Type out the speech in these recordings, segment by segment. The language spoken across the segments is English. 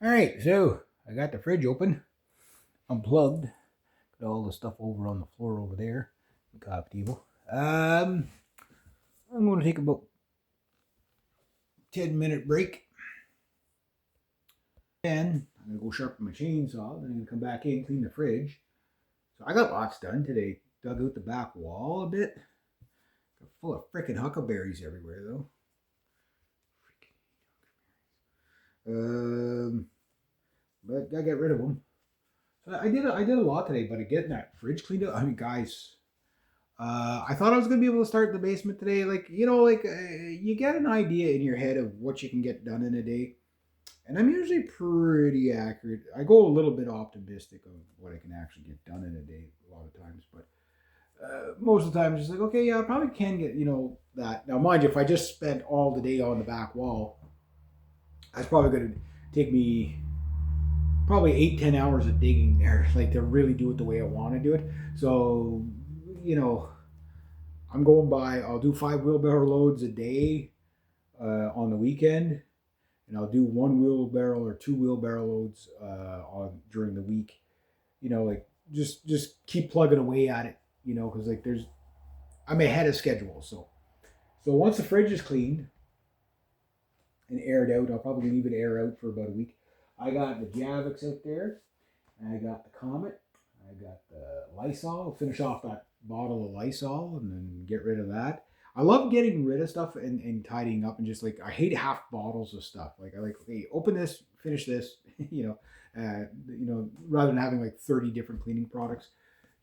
All right, so I got the fridge open, unplugged, got all the stuff over on the floor over there, the coffee table. I'm going to take about 10-minute break. Then I'm going to go sharpen my chainsaw. Then I'm going to come back in, clean the fridge. So I got lots done today. Dug out the back wall a bit. Got full of freaking huckleberries everywhere though. Um, but I got rid of them. So I did a lot today, but getting that fridge cleaned up. I mean, guys, I thought I was gonna be able to start the basement today. You get an idea in your head of what you can get done in a day, and I'm usually pretty accurate. I go a little bit optimistic of what I can actually get done in a day a lot of times, but most of the time it's just like, okay, yeah, I probably can get that. Now, mind you, if I just spent all the day on the back wall, that's probably gonna take me probably 8-10 hours of digging there, like to really do it the way I want to do it. So, you know, I'm going by. I'll do 5 wheelbarrow loads a day on the weekend, and I'll do 1 wheelbarrow or 2 wheelbarrow loads on during the week. Just keep plugging away at it. Because like I'm ahead of schedule. So once the fridge is cleaned and aired out, I'll probably leave it air out for about a week. I got the Javix out there. I got the Comet. I got the Lysol. I'll finish off that bottle of Lysol and then get rid of that. I love getting rid of stuff and tidying up and just like I hate half bottles of stuff. Like I like, okay, open this, finish this, rather than having like 30 different cleaning products.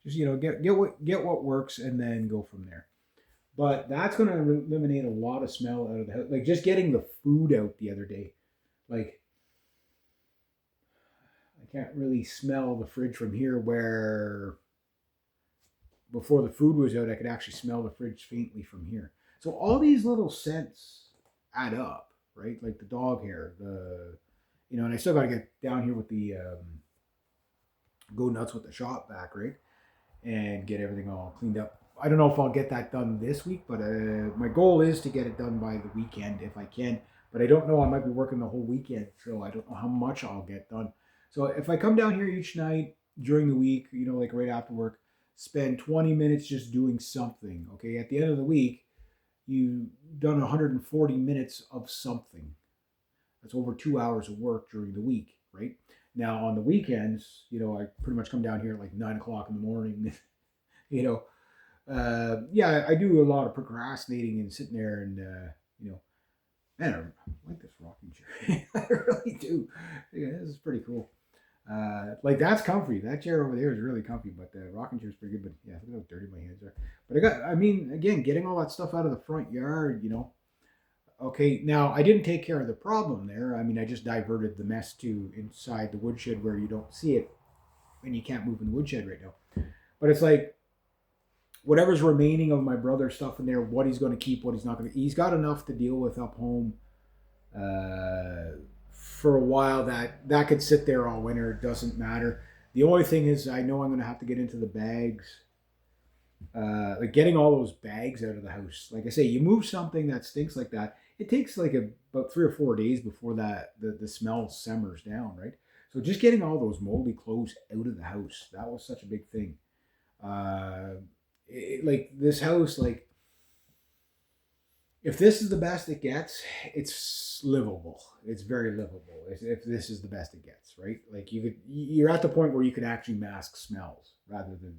Just get what works and then go from there. But that's going to eliminate a lot of smell out of the house. Like just getting the food out the other day. Like I can't really smell the fridge from here where before the food was out, I could actually smell the fridge faintly from here. So all these little scents add up, right? Like the dog hair, and I still got to get down here with the go nuts with the shop vac, right? And get everything all cleaned up. I don't know if I'll get that done this week, but my goal is to get it done by the weekend if I can. But I don't know. I might be working the whole weekend, so I don't know how much I'll get done. So if I come down here each night during the week, like right after work, spend 20 minutes just doing something. Okay, at the end of the week, you've done 140 minutes of something. That's over 2 hours of work during the week, right? Now on the weekends, I pretty much come down here at like 9 o'clock in the morning. you know, yeah, I do a lot of procrastinating and sitting there and man, I like this rocking chair. I really do. Yeah, this is pretty cool. Like that's comfy. That chair over there is really comfy, but the rocking chair is pretty good. But yeah, look how dirty my hands are. But I mean, again, getting all that stuff out of the front yard, Okay, now I didn't take care of the problem there. I mean, I just diverted the mess to inside the woodshed where you don't see it and you can't move in the woodshed right now. But it's like whatever's remaining of my brother's stuff in there, what he's going to keep, what he's not going to. He's got enough to deal with up home for a while that could sit there all winter. It doesn't matter. The only thing is, I know I'm going to have to get into the bags. Like getting all those bags out of the house. Like I say, you move something that stinks like that, it takes like about 3 or 4 days before the smell simmers down, right? So just getting all those moldy clothes out of the house, that was such a big thing. Uh, like this house, like if this is the best it gets, it's livable. It's very livable. If this is the best it gets, right? Like you're at the point where you can actually mask smells rather than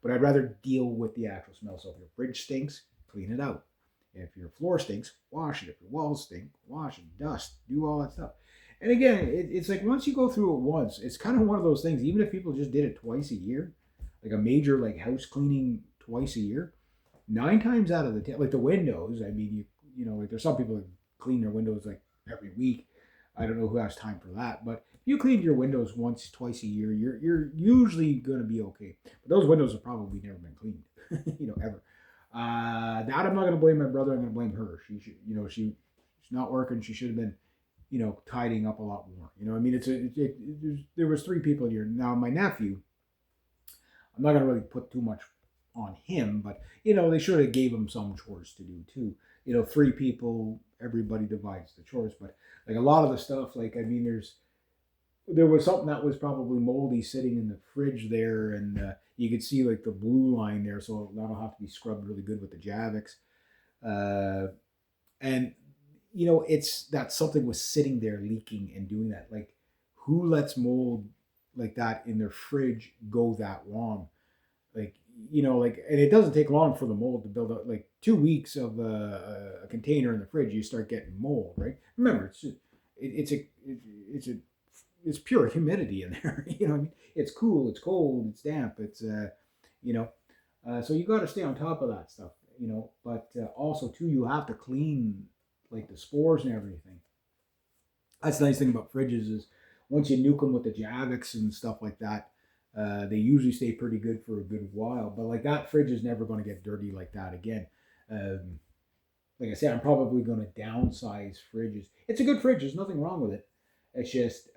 But I'd rather deal with the actual smell. So if your fridge stinks, clean it out. If your floor stinks, wash it. If your walls stink, wash it. Dust, do all that stuff. And again, it's like once you go through it once, it's kind of one of those things. Even if people just did it twice a year, like a major like house cleaning twice a year, 9 times out of the 10, like the windows. I mean, like there's some people that clean their windows like every week. I don't know who has time for that, but if you clean your windows once, twice a year, you're usually gonna be okay. But those windows have probably never been cleaned, ever. That I'm not gonna blame my brother. I'm gonna blame her. She should, she's not working. She should have been, tidying up a lot more. I mean, there was 3 people here. Now my nephew, I'm not gonna really put too much on him, but they should have gave him some chores to do too. 3 people, everybody divides the chores, but like a lot of the stuff, like I mean, there's there was something that was probably moldy sitting in the fridge there, and you could see like the blue line there, so that'll have to be scrubbed really good with the Javix. Uh, and it's that something was sitting there leaking and doing that. Like, who lets mold like that in their fridge go that long? Like, like, and it doesn't take long for the mold to build up. Like 2 weeks of a container in the fridge, you start getting mold, right? Remember, it's pure humidity in there. What I mean? It's cool, it's cold, it's damp, it's you know so you got to stay on top of that stuff. But also too, you have to clean like the spores and everything. That's the nice thing about fridges is once you nuke them with the Javix and stuff like that, they usually stay pretty good for a good while. But like that fridge is never going to get dirty like that again. um, like I said, I'm probably going to downsize fridges. It's a good fridge, there's nothing wrong with it. It's just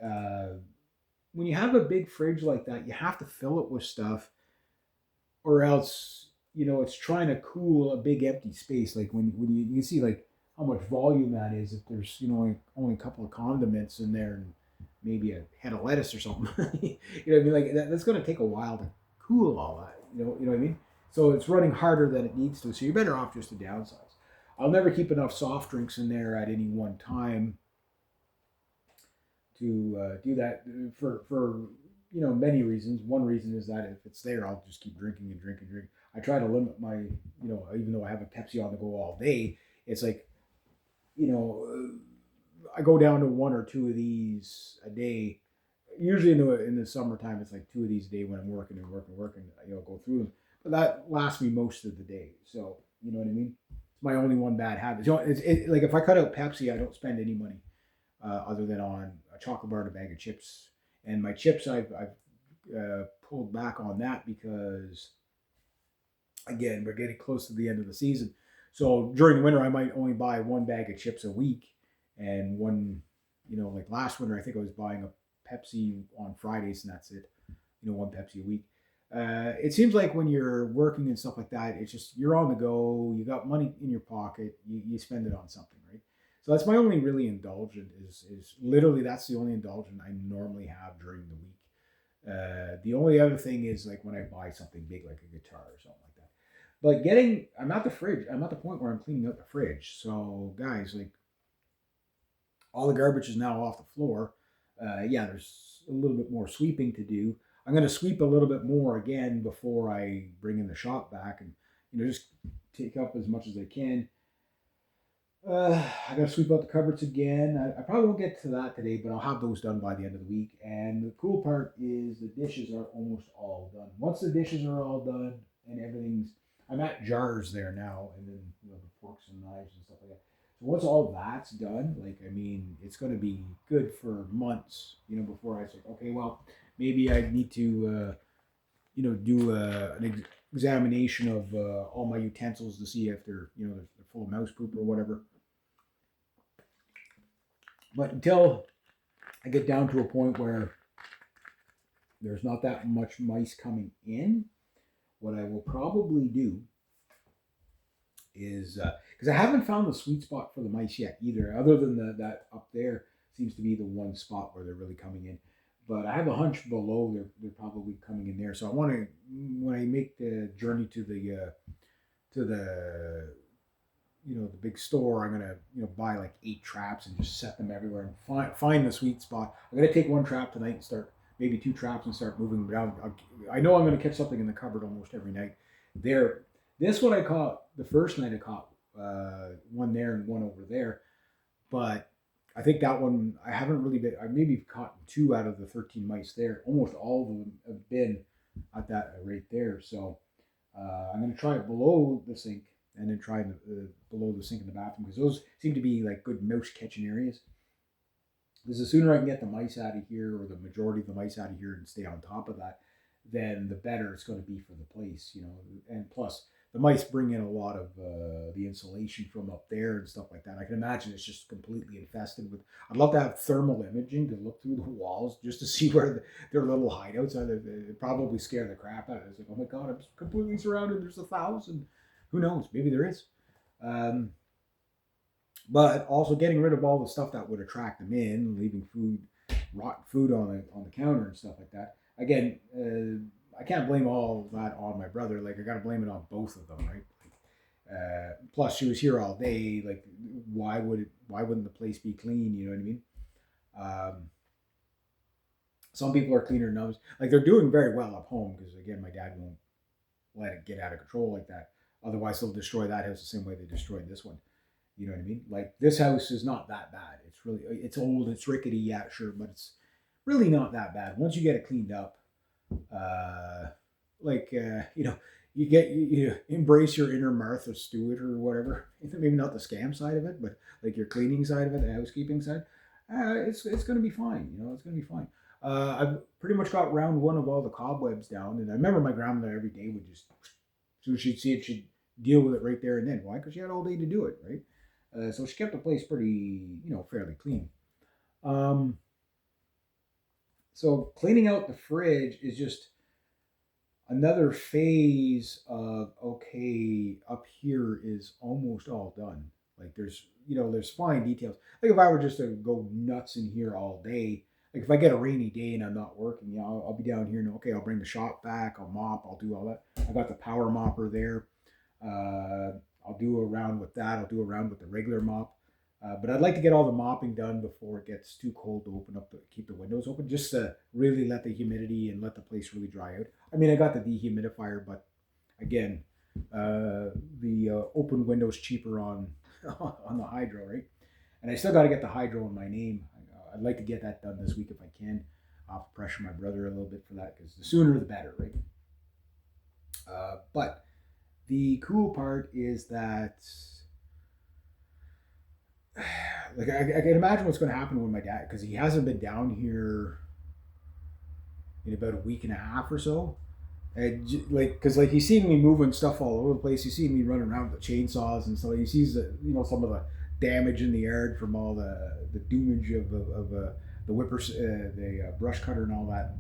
when you have a big fridge like that, you have to fill it with stuff, or else it's trying to cool a big empty space. Like when you see like how much volume that is. If there's only a couple of condiments in there and maybe a head of lettuce or something, what I mean. Like that's going to take a while to cool all that. You know what I mean. So it's running harder than it needs to. So you're better off just to downsize. I'll never keep enough soft drinks in there at any one time to do that for many reasons. One reason is that if it's there, I'll just keep drinking and drinking and drinking. I try to limit my even though I have a Pepsi on the go all day, it's like I go down to one or two of these a day. Usually in the summertime, it's like two of these a day when I'm working and working, working. Go through them, but that lasts me most of the day. So you know what I mean. It's my only one bad habit. Like if I cut out Pepsi, I don't spend any money other than on a chocolate bar and a bag of chips. And my chips, I've pulled back on that because, again, we're getting close to the end of the season. So during the winter, I might only buy one bag of chips a week, and one, like last winter, I think I was buying a Pepsi on Fridays, and that's it. One Pepsi a week. It seems like when you're working and stuff like that, it's just you're on the go. You got money in your pocket. You spend it on something, right? So that's my only really indulgent is literally that's the only indulgent I normally have during the week. The only other thing is like when I buy something big like a guitar or something like that. But I'm at the fridge. I'm at the point where I'm cleaning out the fridge. So guys, like all the garbage is now off the floor. Yeah, there's a little bit more sweeping to do. I'm going to sweep a little bit more again before I bring in the shop back, and just take up as much as I can. I got to sweep out the cupboards again. I probably won't get to that today, but I'll have those done by the end of the week. And the cool part is the dishes are almost all done. Once the dishes are all done and everything's, I'm at jars there now, and then the forks and knives and stuff like that. So once all that's done, like I mean, it's going to be good for months, before I say, okay, well, maybe I need to, do an examination of all my utensils to see if they're full of mouse poop or whatever. But until I get down to a point where there's not that much mice coming in, what I will probably do is because I haven't found the sweet spot for the mice yet either, other than that up there seems to be the one spot where they're really coming in. But I have a hunch below they're probably coming in there. So I want to, when I make the journey to the the big store, I'm gonna buy like 8 traps and just set them everywhere and find the sweet spot. I'm gonna take one trap tonight and start maybe 2 traps and start moving them around. I know I'm gonna catch something in the cupboard almost every night. There, this one I caught the first night. I caught one there and one over there, but I think that one I haven't really been. I maybe caught 2 out of the 13 mice there. Almost all of them have been at that right there. So I'm gonna try it below the sink and then try below the sink in the bathroom because those seem to be like good mouse catching areas. Because the sooner I can get the mice out of here, or the majority of the mice out of here, and stay on top of that, then the better it's going to be for the place, And plus, the mice bring in a lot of the insulation from up there and stuff like that. I can imagine it's just completely infested with. I'd love to have thermal imaging to look through the walls just to see where their little hideouts are. They probably scare the crap out of it. It's like, oh my god, I'm completely surrounded. There's 1,000. Who knows? Maybe there is. But also getting rid of all the stuff that would attract them in, leaving food rotten food on the counter and stuff like that. Again, I can't blame all that on my brother. Like I got to blame it on both of them, right? Plus, she was here all day. Like, why wouldn't the place be clean? You know what I mean? Um, some people are cleaner than others. Like they're doing very well up home because again, my dad won't let it get out of control like that. Otherwise, they'll destroy that house the same way they destroyed this one. You know what I mean? Like this house is not that bad. It's old, it's rickety, yeah, sure, but it's really not that bad once you get it cleaned up. Uh, you know, you embrace your inner Martha Stewart or whatever. Maybe not the scam side of it, but like your cleaning side of it, the housekeeping side. It's going to be fine. You know, it's going to be fine. I've pretty much got round one of all the cobwebs down, and I remember my grandmother every day would just, as soon as she'd see it, she'd deal with it right there and then. Why? Because she had all day to do it, right? So she kept the place pretty, fairly clean. Um, so cleaning out the fridge is just another phase of okay, up here is almost all done. Like there's fine details. Like if I were just to go nuts in here all day, like if I get a rainy day and I'm not working, I'll be down here and okay, I'll bring the shop back, I'll mop, I'll do all that. I got the power mopper there. I'll do a round with that. I'll do a round with the regular mop. But I'd like to get all the mopping done before it gets too cold to keep the windows open, just to really let the humidity and let the place really dry out. I mean, I got the dehumidifier, but again, the open window's cheaper on on the hydro, right? And I still got to get the hydro in my name. I'd like to get that done this week if I can. I'll pressure my brother a little bit for that because the sooner the better, right? But the cool part is that like I can imagine what's going to happen with my dad because he hasn't been down here in about a week and a half or so. And because he's seen me moving stuff all over the place. He's seen me running around with the chainsaws and stuff. He sees some of the damage in the yard from all the doomage of the whippers, the brush cutter and all that.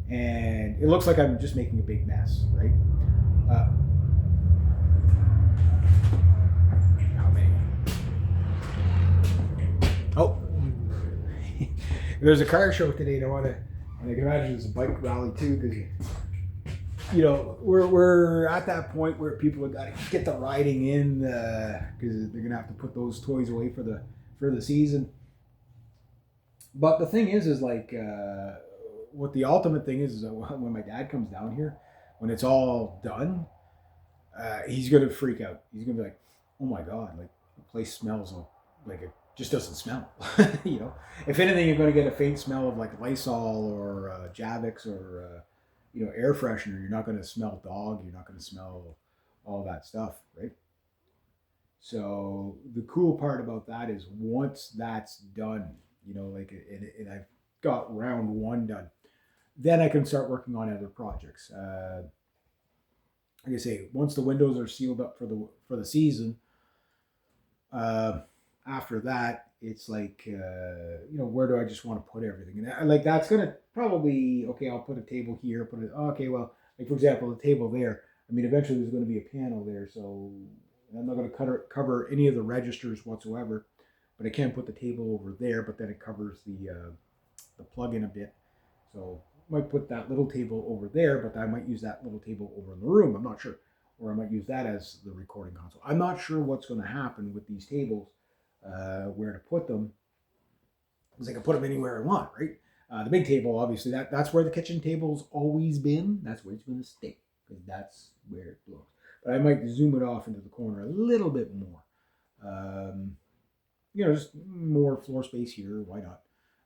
And it looks like I'm just making a big mess, right? Uh, how many? Oh, there's a car show today. And I can imagine there's a bike rally too because we're at that point where people have got to get the riding in because they're gonna have to put those toys away for the season. But the thing is like what the ultimate thing is that when my dad comes down here, when it's all done, he's gonna freak out. He's gonna be like, "Oh my god! Like the place smells like it just doesn't smell." If anything, you're gonna get a faint smell of like Lysol or Javix or air freshener. You're not gonna smell dog. You're not gonna smell all that stuff, right? So the cool part about that is once that's done, and I've got round one done, then I can start working on other projects. Like I say, once the windows are sealed up for the season, uh, after that, it's like where do I just want to put everything? And like that's gonna probably okay. I'll put a table here. Put it okay. Well, like for example, the table there. I mean, eventually there's going to be a panel there, so I'm not going to cover any of the registers whatsoever. But I can put the table over there. But then it covers the plug-in a bit. So I might put that little table over there, but I might use that little table over in the room. I'm not sure. Or I might use that as the recording console. I'm not sure what's going to happen with these tables, where to put them. Because I can put them anywhere I want, right? The big table, obviously, that's where the kitchen table's always been. That's where it's going to stay. Because that's where it belongs. But I might zoom it off into the corner a little bit more. Just more floor space here. Why not?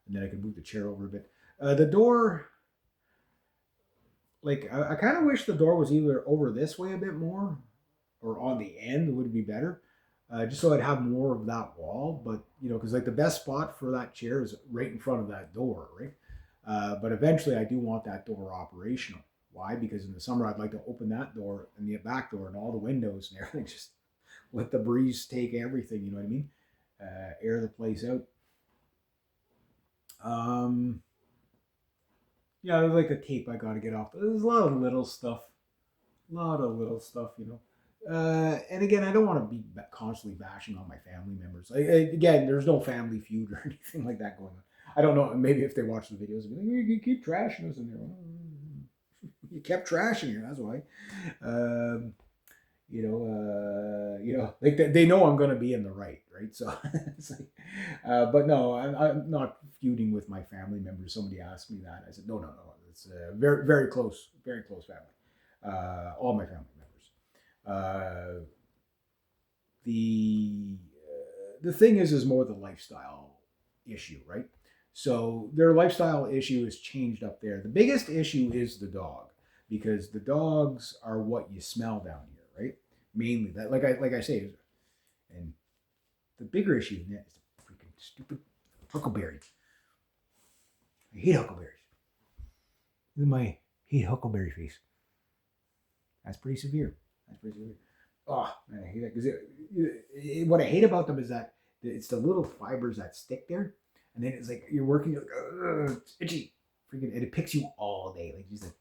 And then I can move the chair over a bit. The door, like I kind of wish the door was either over this way a bit more or on the end would be better, just so I'd have more of that wall. But because like the best spot for that chair is right in front of that door, right? But eventually I do want that door operational. Why? Because in the summer I'd like to open that door and the back door and all the windows and everything, just let the breeze take everything. You know what I mean? Air the place out. There's like the tape I got to get off. There's a lot of little stuff. And again, I don't want to be constantly bashing on my family members. Again, there's no family feud or anything like that going on. I don't know. Maybe if they watch the videos, they'll be like, you keep trashing us in there. You kept trashing her. That's why. Um, like they know I'm going to be in the right. So it's like, but no, I'm not feuding with my family members. Somebody asked me that. I said, no. It's very, very close family. All my family members. The thing is more the lifestyle issue, right? So their lifestyle issue is changed up there. The biggest issue is the dog because the dogs are what you smell down here, right? Mainly that, like I say, and the bigger issue is the freaking stupid huckleberry. I hate huckleberries. This is my hate huckleberry face. That's pretty severe. Oh, man, I hate that because what I hate about them is that it's the little fibers that stick there, and then it's like you're working, you're like, it's itchy, freaking, and it picks you all day, like just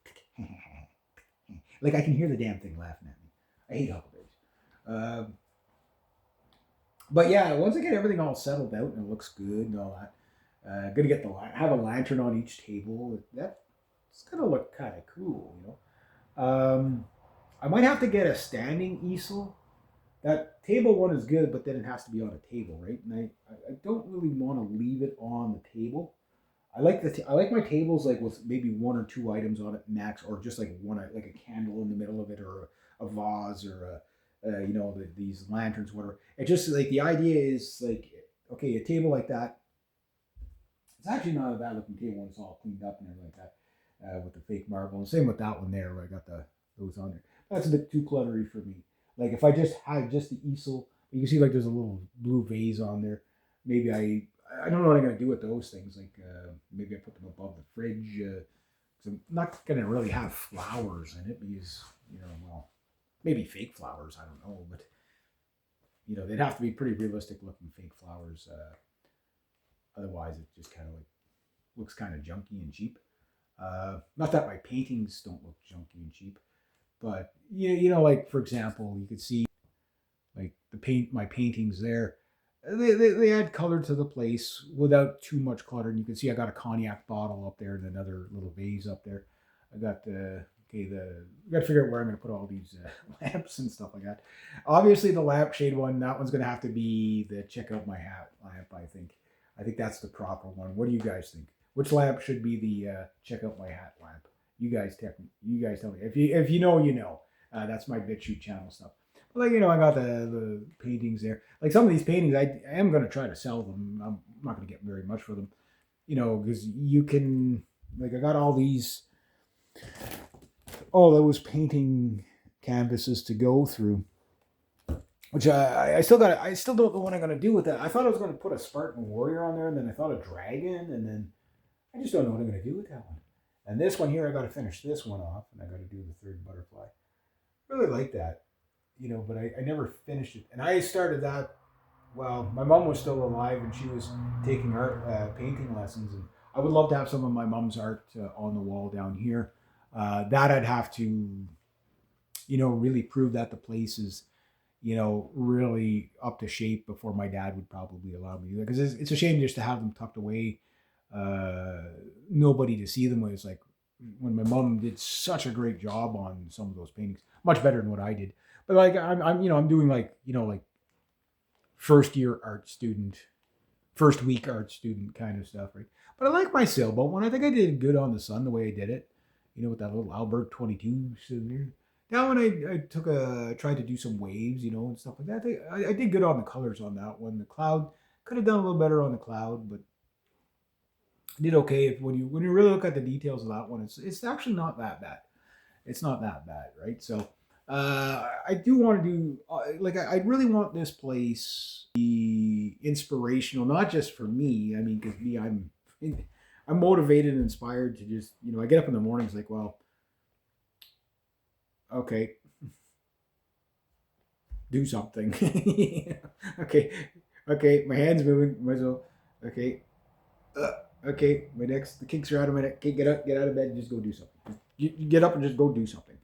like I can hear the damn thing laughing at me. I hate huckleberries. But yeah, once I get everything all settled out and it looks good and all that, gonna get have a lantern on each table. That's gonna look kind of cool, I might have to get a standing easel. That table one is good, but then it has to be on a table, right? And I don't really want to leave it on the table. I like my tables like with maybe one or two items on it max, or just like one like a candle in the middle of it, or a vase, or these lanterns, whatever. It just like the idea is like, okay, a table like that. It's actually not a bad looking table when it's all cleaned up and everything like that, with the fake marble. And same with that one there, where I got those on there. That's a bit too cluttery for me. Like if I just had just the easel, you can see like there's a little blue vase on there. Maybe I don't know what I'm gonna do with those things. Like maybe I put them above the fridge. Cause I'm not gonna really have flowers in it because well, maybe fake flowers. I don't know, but they'd have to be pretty realistic looking fake flowers. Otherwise, it just kind of like looks kind of junky and cheap. Not that my paintings don't look junky and cheap, but like for example, you could see like my paintings there. They add color to the place without too much clutter. And you can see I got a cognac bottle up there and another little vase up there. I got we got to figure out where I'm going to put all these lamps and stuff like that. Obviously, the lampshade one, that one's going to have to be the check out my hat lamp. I think that's the proper one. What do you guys think? Which lamp should be the check out my hat lamp? You guys tell me. If you know, you know. That's my BitChute channel stuff. But like I got the paintings there. Like some of these paintings, I am going to try to sell them. I'm not going to get very much for them, because you can like I got all those painting canvases to go through, which I still don't know what I'm going to do with that. I thought I was going to put a Spartan warrior on there, and then I thought a dragon, and then I just don't know what I'm going to do with that one. And this one here, I got to finish this one off, and I got to do the third butterfly. I really like that, but I never finished it. And I started that while my mom was still alive, and she was taking art painting lessons. And I would love to have some of my mom's art on the wall down here. That I'd have to, really prove that the place is, really up to shape before my dad would probably allow me to do that. Because it's a shame just to have them tucked away, nobody to see them. It's like when my mom did such a great job on some of those paintings, much better than what I did. But like I'm doing like first week art student kind of stuff, right? But I like my sailboat one. I think I did good on the sun the way I did it. With that little Albert 22 sitting there. That one I tried to do some waves, and stuff like that. I did good on the colors on that one. The cloud, could have done a little better on the cloud, but I did okay. When you really look at the details of that one, it's actually not that bad. It's not that bad, right? So I do want to do I really want this place to be inspirational, not just for me. I mean, because me, I'm motivated and inspired to just, I get up in the mornings like, well, okay, do something. Okay, my hand's moving, myself. Okay, okay, the kinks are out of my neck. Okay, get out of bed and just go do something. You get up and just go do something.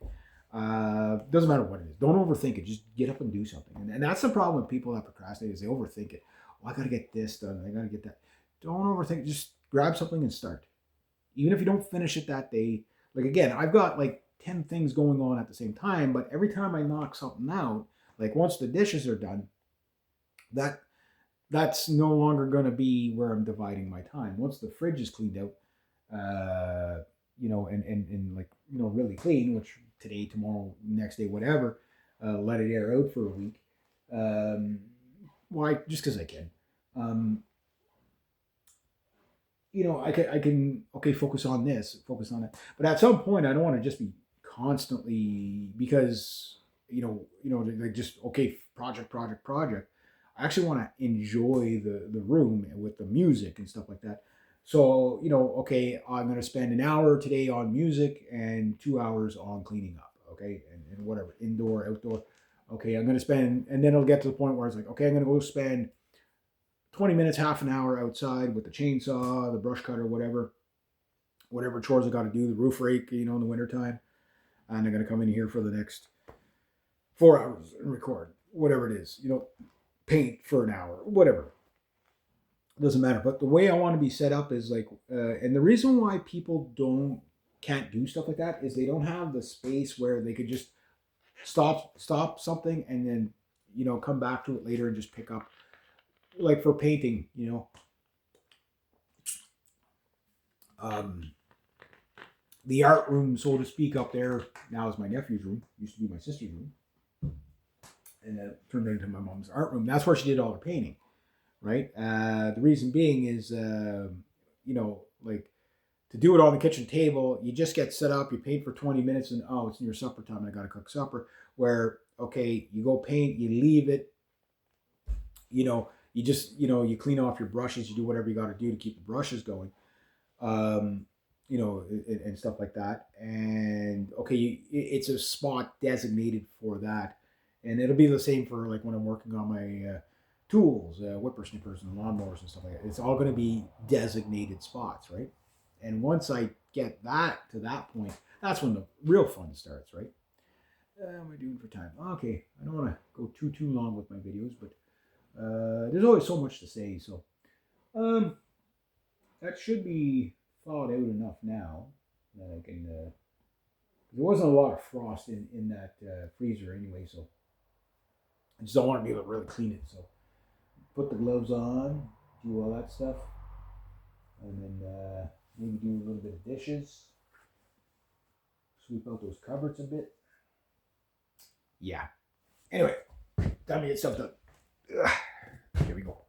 Doesn't matter what it is. Don't overthink it. Just get up and do something. And that's the problem with people that procrastinate is they overthink it. Oh, I got to get this done. I got to get that. Don't overthink. Just grab something and start. Even if you don't finish it that day, like again, I've got like 10 things going on at the same time, but every time I knock something out, like once the dishes are done, that that's no longer going to be where I'm dividing my time. Once the fridge is cleaned out, and like, really clean, which today, tomorrow, next day, whatever, let it air out for a week. Why? Just because I can. Um, I can okay, focus on this, focus on that. But at some point, I don't want to just be constantly, because like just okay, project, project, project. I actually want to enjoy the room with the music and stuff like that. So okay, I'm going to spend an hour today on music and 2 hours on cleaning up. Okay, and whatever, indoor, outdoor. Okay, I'm going to spend, and then it'll get to the point where it's like, okay, I'm going to go spend 20 minutes, half an hour outside with the chainsaw, the brush cutter, whatever chores I got to do, the roof rake, in the wintertime. And I'm going to come in here for the next 4 hours and record, whatever it is, paint for an hour, whatever. It doesn't matter. But the way I want to be set up is like, and the reason why people can't do stuff like that is they don't have the space where they could just stop something and then, come back to it later and just pick up. Like for painting, the art room, so to speak, up there now is my nephew's room. Used to be my sister's room, and then turned into my mom's art room. That's where she did all her painting, right? The reason being is, like to do it on the kitchen table, you just get set up, you paint for 20 minutes, and oh, it's near supper time. I got to cook supper. Where okay, you go paint, you leave it, you just you clean off your brushes, you do whatever you got to do to keep the brushes going, and stuff like that. And okay, it's a spot designated for that, and it'll be the same for like when I'm working on my tools, whippersnippers and lawnmowers and stuff like that. It's all going to be designated spots, right? And once I get that to that point, that's when the real fun starts, right? What am I doing for time? Okay, I don't want to go too long with my videos, but there's always so much to say. So that should be thawed out enough now that I can. There wasn't a lot of frost in that freezer anyway, so I just don't want to be able to really clean it. So put the gloves on, do all that stuff, and then maybe do a little bit of dishes, sweep out those cupboards a bit. Yeah. Anyway, time to get stuff done. Ugh. Here we go.